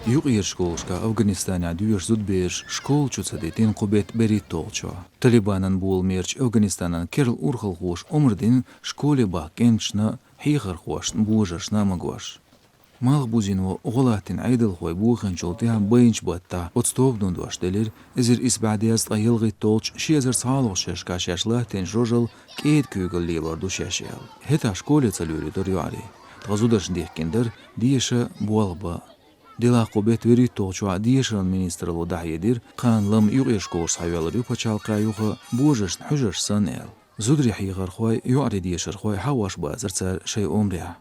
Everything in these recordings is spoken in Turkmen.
Югир школшка Афганистана дюйш зудбеш школ чуцадетин кубет берит толчо. Талибанан бул мерч Афганистанан керл урхал хош омрдин школе ба кенчна хихар хош бужашна магош. Мал бузинво غلاتين عيدل خوي بوخن شولتها بينش بطا отстовнун دواشتلر ازر اسبعدياز طيلغي толч شيزر صالو ششكا شاشلاتين جوجل كيد كوغل ليلوردو شاشيال هتا شكولة تلوري دوريواري تغزودش ديحكندر ديشا بوالبا دلا قوبت وری толчуа ديشان министрлو دحيدير قان لم يغيش كورس حيوالريو پچالقا يوخ بوجش حجش سنال زودري حيغر خوي يعري ديشر خوي حواش بازرتر شي عمريا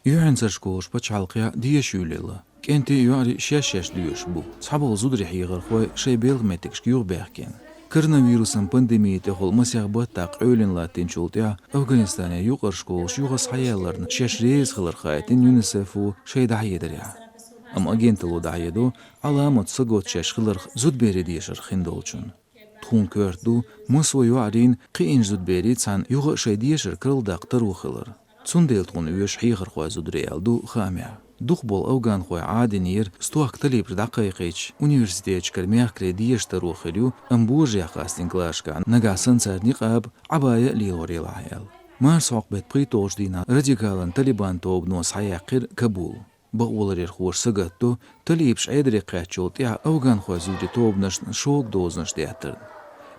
يعنسر شكوش بچالقيا ديش يوليلا كنتي يعري شاش ديش بو صحابو زودري حيغر خوي شي بيلغمتكش كيوغ باخكين كورونافيروسن بانديميته خول مسيغبات تاق أولين لاتين شولتيا أفغانستان يوغر شكوش يوغس حيالرن شاش ريز خلر خايتين يونسفو شي دحيدريا أم أجنتلو دعيدو علامة سقوط شاش خلر زود بيري ديشر خندولچون تخون كردو مسو يوعرين قين زود بيري تسان يوغ شي ديشر كرل داقتر وخلر تسون ديل تخون يوش حيخر خواه زود ريالدو خامع دوخ بول أوغان خواه عادي نير ستوخ تليبر دقايقيش universitيج كرميخ كري ديشتر وخليو أمبوجيا خاستين كلاشكا نقا سنسار نقاب عبايا ليلوري العيال مارس عقبت بريتوش دينا راديكالان تاليبان توب نوس حياقر كابول بغولر خوش سقطو تليبش عيدري قاتشوت يا أوغان خوازودي توبنش شوق دوزنش دياتر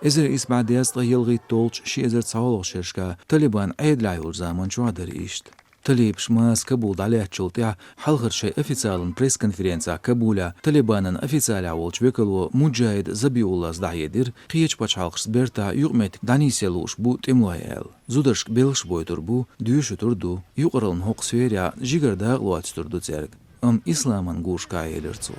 إذا إسمع دياس يلغي طولش شي إذا تصاولغ شرشكا تاليبان عيد لايور زامن شو عدر إيشت تليبش ماس كابول عليه تشولت يا حلغر شي أفيسالن بريس كونفرنسا كابولا تاليبانن أفيسال عولش بيكلو مجاهد زبيولله زدعيدر قيش باش حلقش بيرتا يغمت دانيسيلوش بو تملايل زودرش بيلش بويتر بو ديوش تردو يقرلن حق سويريا جيگر داغ لواتش تردو تزرق إسلامن گوش كايلرتو